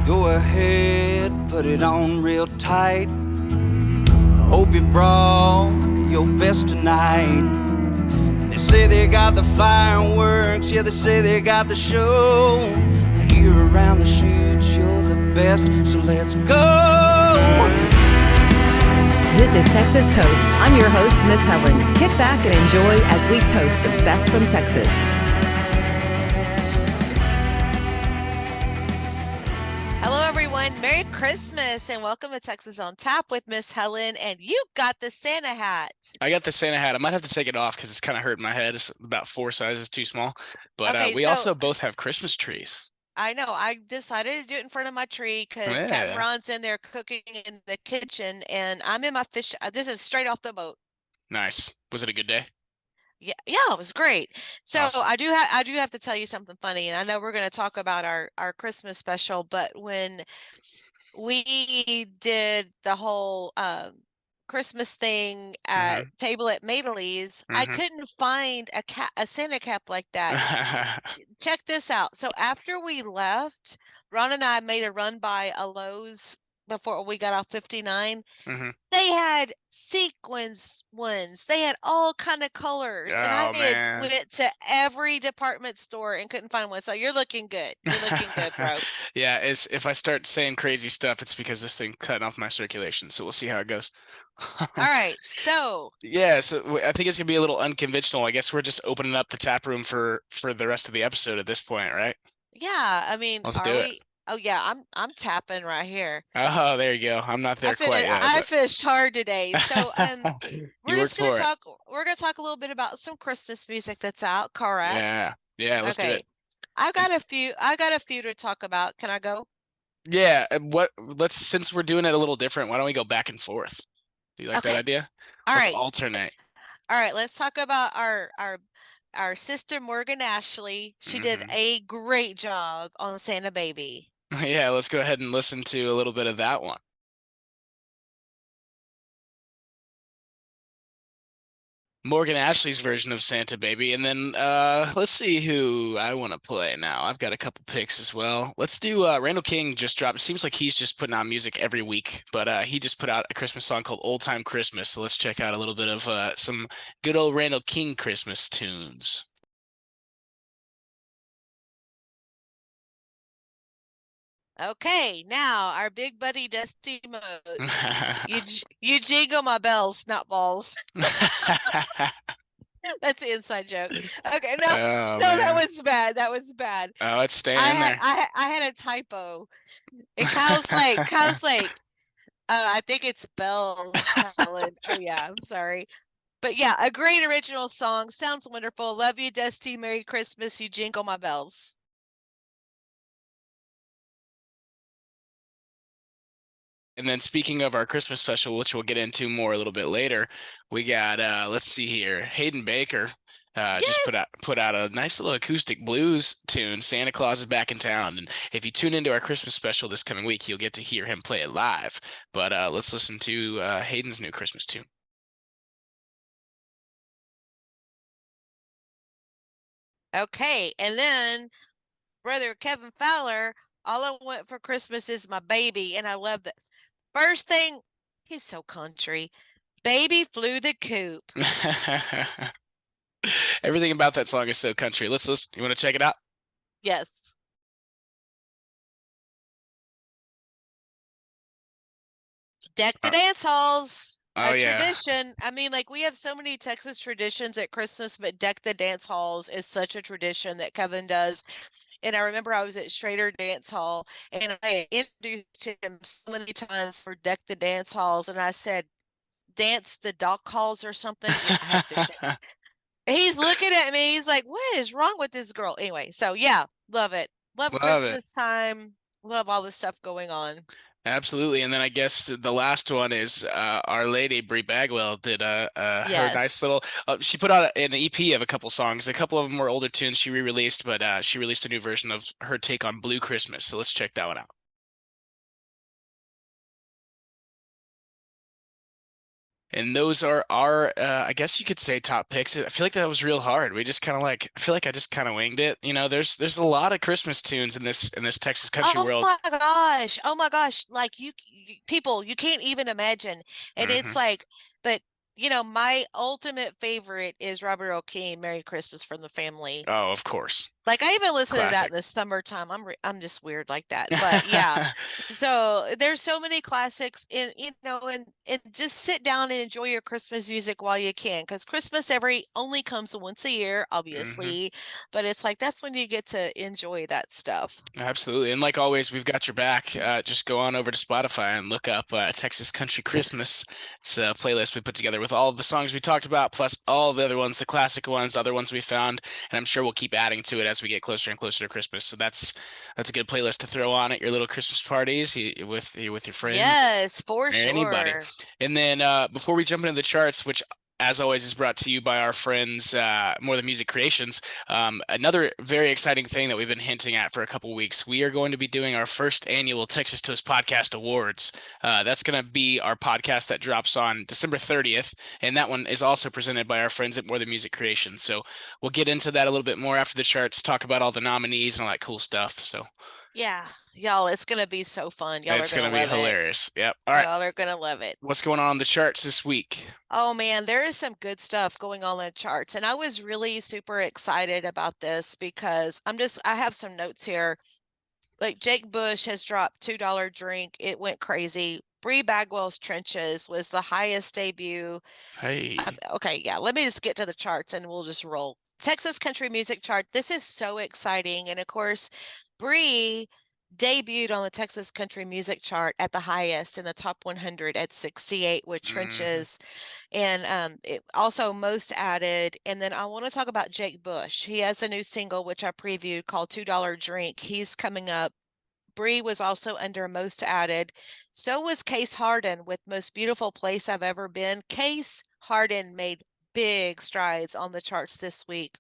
Go ahead, put it on real tight. Hope you brought your best tonight. They say they got the fireworks, yeah, they say they got the show. You're around the shoots, you're the best, so let's go. This is Texas Toast. I'm your host, Miss Helen. Kick back and enjoy as we toast the best from Texas. Hello, everyone. Merry Christmas and welcome to Texas on Tap with Miss Helen. And you got the Santa hat. I got the Santa hat. I might have to take it off because it's kind of hurting my head. It's about 4 sizes too small. But Okay, we so- also both have Christmas trees. I know. I decided to do it in front of my tree because Yeah. Captain Ron's in there cooking in the kitchen, and I'm in my fish. This is straight off the boat. Nice. Was it a good day? Yeah, it was great. So Awesome. I do have to tell you something funny, and I know we're going to talk about our Christmas special, but when we did the whole Christmas thing at table at Madeley's, I couldn't find a Santa cap like that. Check this out. So after we left, Ron and I made a run by a Lowe's before we got off 59. They had sequins ones. They had all kind of colors. And I man. went to every department store and couldn't find one. So you're looking good. You're looking good, bro. Yeah, if I start saying crazy stuff, it's because this thing cutting off my circulation. So we'll see how it goes. All right. So yeah, so I think it's gonna be a little unconventional. I guess we're just opening up the tap room for the rest of the episode at this point, right? yeah, I mean, Let's do it. Oh yeah, I'm tapping right here. Oh, there you go. I'm not there quite yet. I fished hard today. So we're just gonna talk. We're gonna talk a little bit about some Christmas music that's out. Correct? Yeah. Let's do it. I got a few to talk about. Can I go? Yeah. Since we're doing it a little different, why don't we go back and forth? Do you like that idea? Let's alternate. All right. Let's talk about our sister Morgan Ashley. She did a great job on Santa Baby. Yeah, let's go ahead and listen to a little bit of that one. Morgan Ashley's version of Santa Baby. And then let's see who I want to play now. I've got a couple picks as well. Let's do Randall King just dropped. It seems like he's just putting out music every week, but he just put out a Christmas song called Old Time Christmas. So let's check out a little bit of some good old Randall King Christmas tunes. Okay, now our big buddy Dusty Modes. you jingle my bells, not balls. That's an inside joke. Okay, no, that was bad. That was bad. Oh, it's staying in there. I had a typo. And Kyle's like, I think it's bells. Oh yeah, I'm sorry. But yeah, a great original song. Sounds wonderful. Love you, Dusty. Merry Christmas. You jingle my bells. And then speaking of our Christmas special, which we'll get into more a little bit later, we got let's see here, Hayden Baker just put out a nice little acoustic blues tune. Santa Claus is back in town, and if you tune into our Christmas special this coming week, you'll get to hear him play it live. But let's listen to Hayden's new Christmas tune. Okay, and then brother Kevin Fowler, All I Want for Christmas Is My Baby, and I love that. First thing, he's so country. Baby flew the coop. Everything about that song is so country. Let's listen. You want to check it out? Yes. Deck the dance halls. Tradition. I mean, like, we have so many Texas traditions at Christmas, but Deck the Dance Halls is such a tradition that Kevin does. And I remember I was at Schrader Dance Hall and I introduced him so many times for Deck the Dance Halls. And I said, dance the dock halls or something. Yeah, he's looking at me. He's like, what is wrong with this girl? Anyway, so yeah, love it. Love Christmas time. Love all the stuff going on. Absolutely. And then I guess the last one is Our Lady Brie Bagwell did her nice little she put out an EP of a couple songs. A couple of them were older tunes she re-released, but she released a new version of her take on Blue Christmas. So let's check that one out. And those are our, I guess you could say top picks. I feel like that was real hard. We just kind of like, I feel like I just kind of winged it. There's a lot of Christmas tunes in this Texas country Oh world. my gosh. Oh my gosh. Like people, you can't even imagine. And it's Hmm. like, but my ultimate favorite is Robert Earl Keen, Merry Christmas from the Family. Oh, of course. Like I even listen to that Classic. in the summertime. I'm just weird like that. But yeah. So there's so many classics and just sit down and enjoy your Christmas music while you can, because Christmas every only comes once a year, Hmm. obviously. But it's like that's when you get to enjoy that stuff. Absolutely. And like always, we've got your back. Just go on over to Spotify and look up Texas Country Christmas. It's a playlist we put together with all of the songs we talked about, plus all the other ones, the classic ones, other ones we found. And I'm sure we'll keep adding to it as we get closer and closer to Christmas. So that's a good playlist to throw on at your little Christmas parties with your friends Yes, for or anybody. sure. And then before we jump into the charts, which as always is brought to you by our friends More Than Music Creations. Another very exciting thing that we've been hinting at for a couple weeks, we are going to be doing our first annual Texas Toast Podcast Awards. That's going to be our podcast that drops on December 30th, and that one is also presented by our friends at More Than Music Creations. So we'll get into that a little bit more after the charts, talk about all the nominees and all that cool stuff. So Yeah, y'all, it's gonna be so fun. Y'all are it's going gonna to be love it. hilarious. Yep. All right. Y'all are gonna love it. What's going on the charts this week? Oh man, there is some good stuff going on in the charts. And I was really super excited about this because I have some notes here. Like Jake Bush has dropped $2 drink. It went crazy. Bree Bagwell's Trenches was the highest debut. Hey. Okay, yeah, let me just get to the charts and we'll just roll. Texas Country Music Chart. This is so exciting. And of course, Bree debuted on the Texas Country Music Chart at the highest in the top 100 at 68 with Hmm. Trenches. And it also most added. And then I want to talk about Jake Bush. He has a new single, which I previewed, called $2 Drink. He's coming up. Bree was also under most added. So was Case Harden with Most Beautiful Place I've Ever Been. Case Harden made big strides on the charts this week.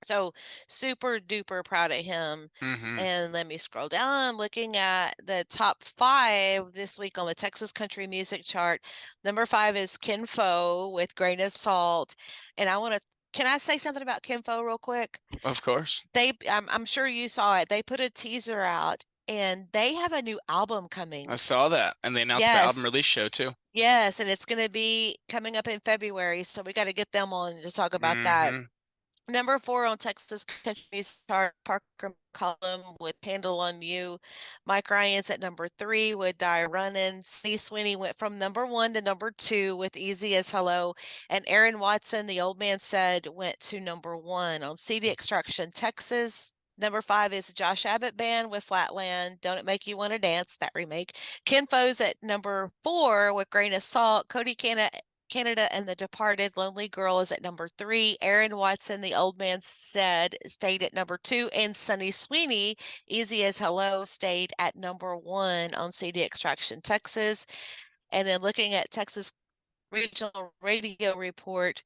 So super duper proud of him. Hmm. And let me scroll down, looking at the top 5 this week on the Texas Country Music Chart. Number 5 is Ken Fo with Grain of Salt. And can I say something about Ken Fo real quick? Of course. I'm sure you saw it. They put a teaser out and they have a new album I coming. saw that. And they announced the album Yes. release show too. Yes, and it's going to be coming up in February, so we got to get them on to talk about that. Hmm. Number 4 on Texas Country Star, Parker McCollum with Handle on You. Mike Ryan's at number 3 with Die Runnin'. C. Sweeney went from number 1 to number 2 with Easy as Hello. And Aaron Watson, The Old Man Said, went to number 1 on CD Extraction, Texas. Number 5 is Josh Abbott Band with Flatland, Don't It Make You Want to Dance, that remake. Ken Fo's at number 4 with Grain of Salt. Cody Canada and The Departed, Lonely Girl is at number 3. Aaron Watson, The Old Man Said, stayed at number 2. And Sunny Sweeney, Easy as Hello, stayed at number 1 on CD Extraction, Texas. And then looking at Texas Regional Radio Report,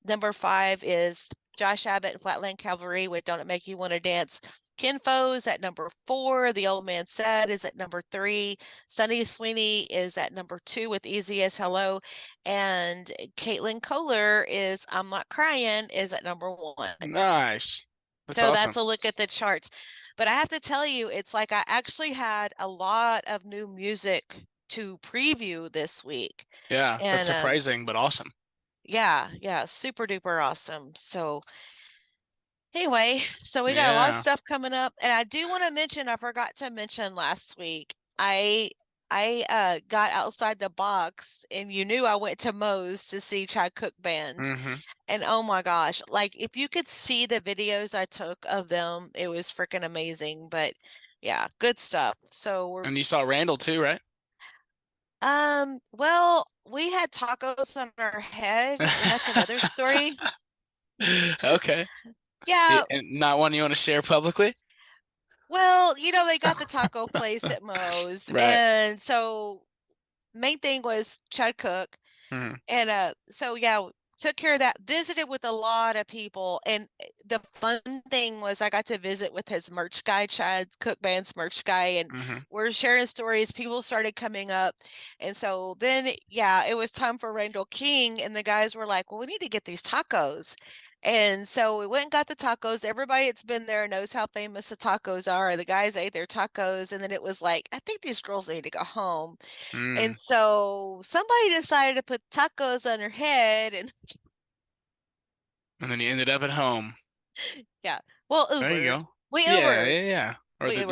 number 5 is Josh Abbott and Flatland Cavalry with Don't It Make You Want to Dance. Ken Fo's at number 4. The Old Man Said is at number 3. Sunny Sweeney is at number 2 with Easy as Hello. And Caitlin Kohler is I'm Not Crying is at number 1. Nice. That's So awesome. that's a look at the charts. But I have to tell you, it's like I actually had a lot of new music to preview this week. Yeah, that's And surprising, but awesome. yeah, super duper awesome. So anyway, so we got a lot of Yeah. stuff coming up, and I do want to mention, I forgot to mention last week, I got outside the box, and you knew I went to Moe's to see Chad Cook Band, Hmm. and oh my gosh, like if you could see the videos I took of them, it was freaking amazing. But yeah, good stuff. So And you saw Randall too, right? well, we had tacos on our head, and that's another story. Okay. Yeah, And not one you want to share publicly? well, they got the taco place at Moe's, Right. and so main thing was Chad Cook, Hmm. and so yeah, took care of that. Visited with a lot of people, and the fun thing was I got to visit with his merch guy, Chad Cook Band's merch guy, and we're sharing stories. People started coming up. And so then, yeah, it was time for Randall King. And the guys were like, well, we need to get these tacos. And so we went and got the tacos. Everybody that's been there knows how famous the tacos are. The guys ate their tacos. And then it was like, I think these girls need to go home. And so somebody decided to put tacos on her head. And then you ended up at home. Yeah. Well, Uber. There you go. We Yeah, Ubered. yeah. Or We you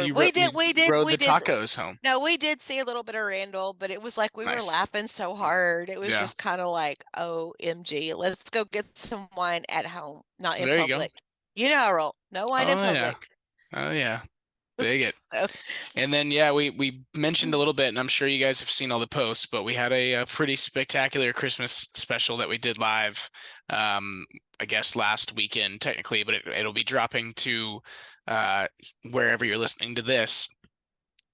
did rode the tacos home. No, we did see a little bit of Randall, but it was like we were Nice. laughing so hard. It was Yeah. just kind of like, OMG, let's go get some wine at home, not in There you go. public. You know how I roll. No wine in public. Oh yeah. Dig it. So, And then we mentioned a little bit, and I'm sure you guys have seen all the posts, but we had a pretty spectacular Christmas special that we did live. I guess last weekend technically, but it'll be dropping to wherever you're listening to this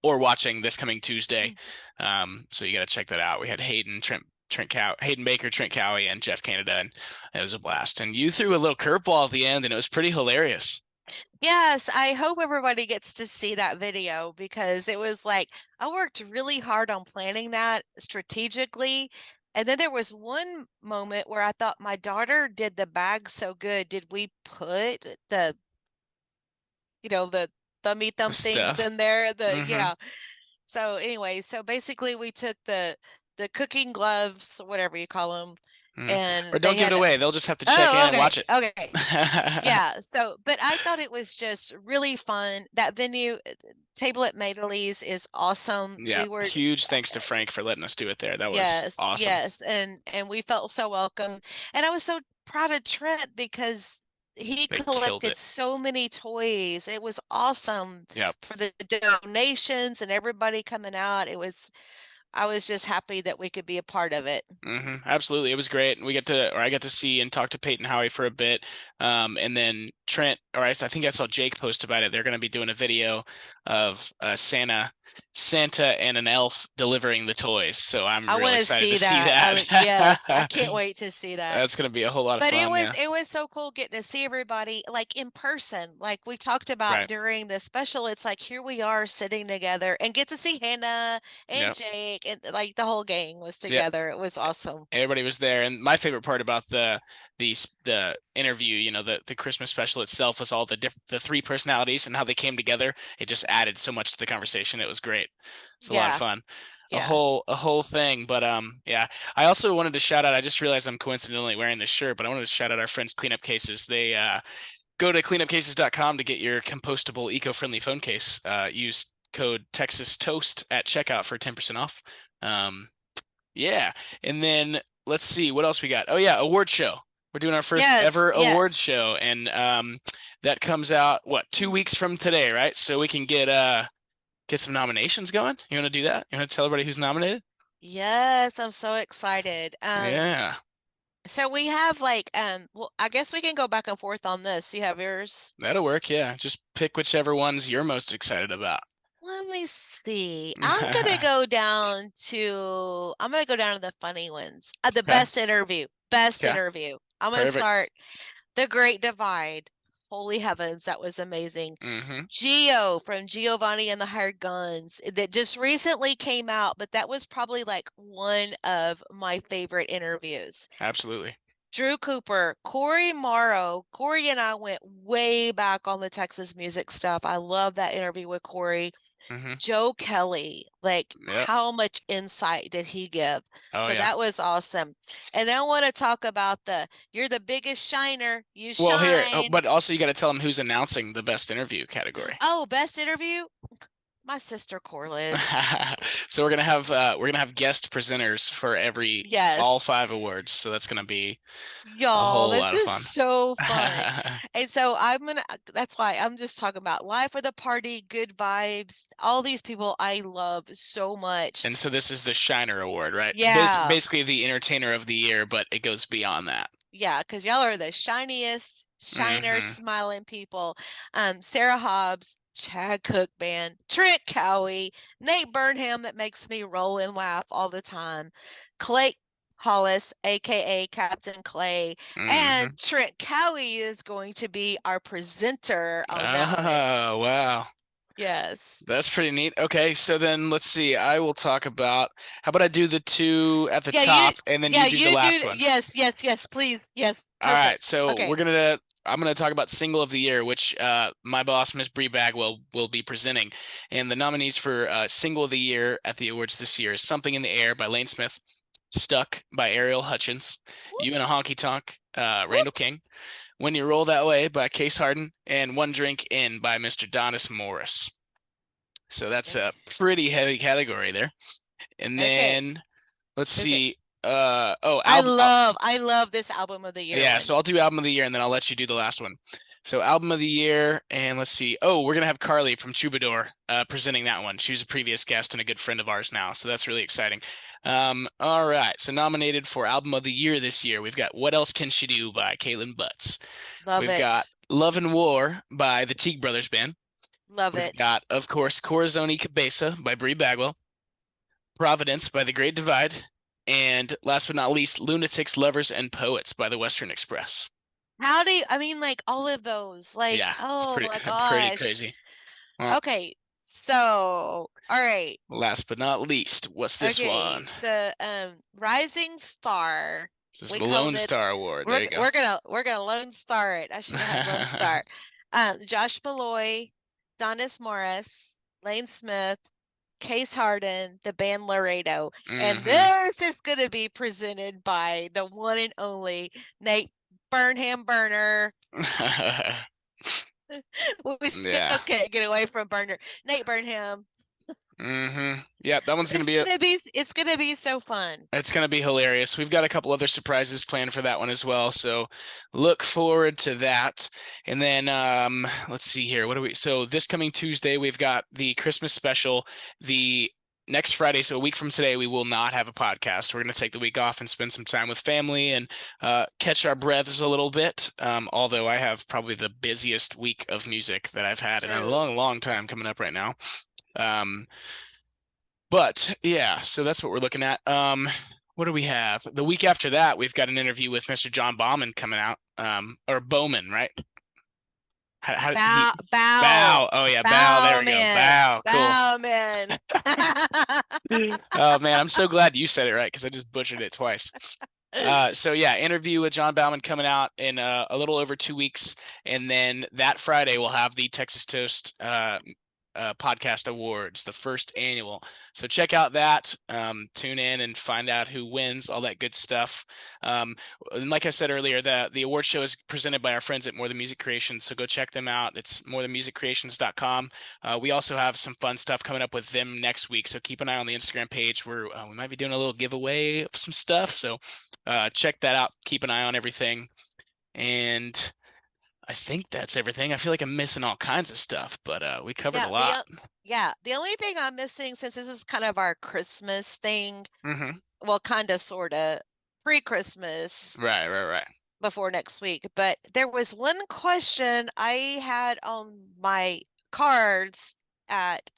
or watching this coming Tuesday. So you got to check that out. We had Hayden Baker, Trent Cowie, and Jeff Canada, and it was a blast. And you threw a little curveball at the end, and it was pretty hilarious. yes, I hope everybody gets to see that video because it was like I worked really hard on planning that strategically. And then there was one moment where I thought my daughter did the bag so good. Did we put the thummy thumb things in there? Yeah. So anyway, so basically we took the cooking gloves, whatever you call them, and or don't give it away. They'll just have to check in and watch it. Okay. Yeah. So, but I thought it was just really fun. That venue, Table at Madeley's, is awesome. Yeah. Huge thanks to Frank for letting us do it there. That was awesome. Yes. And we felt so welcome. And I was so proud of Trent because he collected so many toys. It was awesome. For the donations and everybody coming out. I was just happy that we could be a part of it. Absolutely. It was great. And I got to see and talk to Peyton Howie for a bit. And then Trent, I think I saw Jake post about it. They're going to be doing a video of Santa and an elf delivering the toys. So I'm really excited to see that. Yes, I can't wait to see that. That's going to be a whole lot of fun. But it was so cool getting to see everybody like in person, like we talked about during the special. It's like here we are sitting together and get to see Hannah and Jake, and like the whole gang was together. It was awesome. Everybody was there, and my favorite part about the interview, the Christmas special itself, was all the three personalities and how they came together. It just added so much to the conversation. It was great. It's a lot of fun. A whole thing. But I also wanted to shout out, I just realized I'm coincidentally wearing this shirt, but I wanted to shout out our friends Cleanup Cases. They go to cleanupcases.com to get your compostable eco-friendly phone case. Use code Texas Toast at checkout for 10% off. And then let's see what else we got. Award show. We're doing our first ever awards show, and that comes out 2 weeks from today, right? So we can get some nominations going. You want to do that? You want to tell everybody who's nominated? Yes, I'm so excited. So we have well, I guess we can go back and forth on this. You have yours? That'll work. Yeah, just pick whichever ones you're most excited about. Let me see. I'm gonna go down to the funny ones. The best interview. Interview. I'm gonna start The Great Divide. Holy heavens, that was amazing. Gio from Giovanni and the Hired Guns, that just recently came out, but that was probably like one of my favorite interviews. Absolutely. Drew Cooper, Corey Morrow. Corey and I went way back on the Texas music stuff. I love that interview with Corey. Joe Kelly, how much insight did he give? That was awesome. And then I want to talk about you're the biggest shiner. You shine. Well, but also you got to tell them who's announcing the best interview category. Oh, best interview? My sister Corliss. So we're gonna have guest presenters for all 5 awards. So that's gonna be this is fun. So fun. And so that's why I'm just talking about life of the party, good vibes. All these people I love so much. And so this is the Shiner Award, right? Yeah. Basically the entertainer of the year, but it goes beyond that. Yeah, because y'all are the shiniest, smiling people. Sarah Hobbs, Chad Cook Band, Trent Cowie, Nate Burnham, that makes me roll and laugh all the time. Clay Hollis, aka Captain Clay, and Mhm. Trent Cowie is going to be our presenter on that one. Oh, wow. Yes. That's pretty neat. Okay, so then let's see. I will talk about, how about I do the two at the top and then you do the last one? Yes, please. Yes. All right, Perfect. so Okay. I'm gonna talk about single of the year, which my boss, Miss Bree Bagwell, will be presenting. And the nominees for single of the year at the awards this year is Something in the Air by Lane Smith, Stuck by Ariel Hutchins, Whoop, You in a Honky Tonk, whoop. Randall King, When You Roll That Way by Case Harden, and One Drink In by Mr. Donis Morris. So that's a pretty heavy category there. And Okay. then let's Okay. see. I love this album of the year. Yeah, one. so I'll do album of the year and then I'll let you do the last one. So album of the year, and let's see. Oh, we're gonna have Carly from Troubadour presenting that one. She was a previous guest and a good friend of ours now, so that's really exciting. All right, so nominated for album of the year this year, we've got What Else Can She Do by Caitlin Butts. Love We've it. got Love and War by the Teague Brothers Band. Love We've it. got, of course, Corazon y Cabeza by Bree Bagwell, Providence by The Great Divide, and last but not least, Lunatics, Lovers, and Poets by the Western Express. How do you, I mean, like all of those, like, Yeah, oh my pretty gosh. crazy. Well, Okay, so, all right. last but not least, what's this one? The Rising Star. This is We the called Lone it. Star Award. There We're you go. we're gonna Lone Star it. I should have had Lone Star. Josh Malloy, Donis Morris, Lane Smith, Case Harden, the band Laredo, and this is gonna be presented by the one and only Nate Burnham Burner. We still can't get away from Burner. Nate Burnham. Yeah, that one's it's gonna be so fun. It's gonna be hilarious. We've got a couple other surprises planned for that one as well, so look forward to that. And then let's see here. So this coming Tuesday, we've got the Christmas special. The next Friday, so a week from today, we will not have a podcast. We're going to take the week off and spend some time with family and catch our breaths a little bit. Although I have probably the busiest week of music that I've had in a long, long time coming up right now. But yeah, so that's what we're looking at. What do we have? The week after that, we've got an interview with Mr. John Bauman coming out. Or Bowman, right? Bow. Oh yeah, Bow. There we go. Bow. Cool. Bow, man. Oh man, I'm so glad you said it right because I just butchered it twice. So yeah, interview with John Bauman coming out in a little over 2 weeks, and then that Friday we'll have the Texas Toast podcast awards, the first annual. So check out that, tune in and find out who wins, all that good stuff. And like I said earlier, the award show is presented by our friends at More Than Music Creations, so go check them out. It's morethanmusiccreations.com. We also have some fun stuff coming up with them next week, so keep an eye on the Instagram page where we might be doing a little giveaway of some stuff, so check that out. Keep an eye on everything. And I think that's everything. I feel like I'm missing all kinds of stuff, but we covered a lot. The only thing I'm missing, since this is kind of our Christmas thing, well, kind of, sort of, pre-Christmas. Right. Before next week. But there was one question I had on my cards at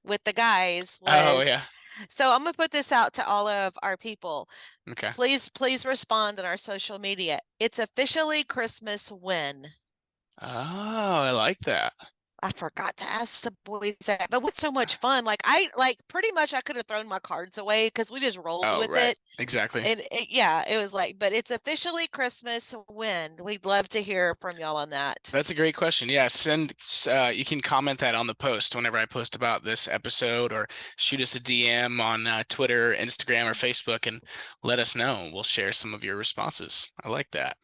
with the guys. Oh, yeah. So I'm going to put this out to all of our people. Okay. Please respond on our social media. It's officially Christmas when? Oh, I like that. I forgot to ask the boys that, but what's so much fun? Pretty much I could have thrown my cards away because we just rolled with it. Exactly. And it was like, but it's officially Christmas when? We'd love to hear from y'all on that. That's a great question. Yeah, you can comment that on the post whenever I post about this episode, or shoot us a DM on Twitter, Instagram, or Facebook and let us know. We'll share some of your responses. I like that.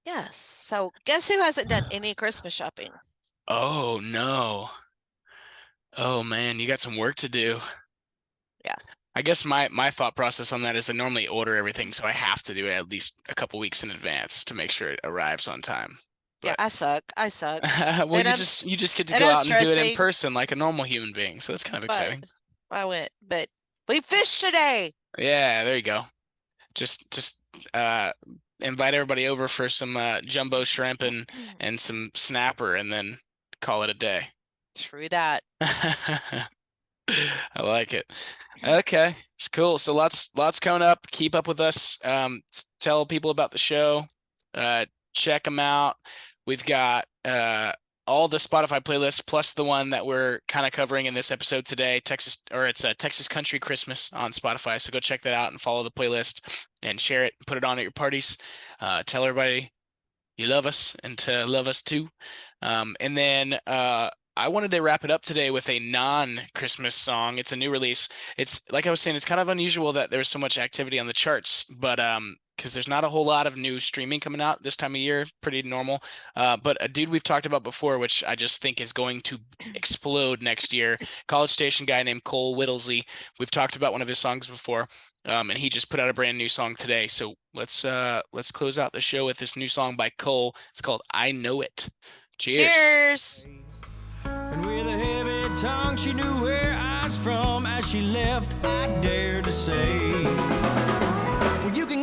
Yes. So guess who hasn't done any Christmas shopping? Oh, no. Oh, man, you got some work to do. Yeah. I guess my thought process on that is I normally order everything, so I have to do it at least a couple weeks in advance to make sure it arrives on time. But, yeah, I suck. Well, you just get to go out and do it in person like a normal human being, so that's kind of exciting. I went, but we fished today. Yeah, there you go. Just invite everybody over for some jumbo shrimp and some snapper, and then call it a day. True that. I like it. Okay, it's cool. So lots coming up. Keep up with us. Tell people about the show. Check them out. We've got all the Spotify playlists plus the one that we're kind of covering in this episode today. Texas Country Christmas on Spotify. So go check that out and follow the playlist and share it. Put it on at your parties. Tell everybody you love us and to love us too. And then I wanted to wrap it up today with a non-Christmas song. It's a new release. It's like I was saying, it's kind of unusual that there's so much activity on the charts, but because there's not a whole lot of new streaming coming out this time of year, pretty normal. But a dude we've talked about before, which I just think is going to explode next year, College Station guy named Cole Whittlesey. We've talked about one of his songs before. And he just put out a brand new song today. So let's close out the show with this new song by Cole. It's called I Know It. Cheers. And with a heavy tongue, she knew where I was from. As she left, I dared to say, well, you can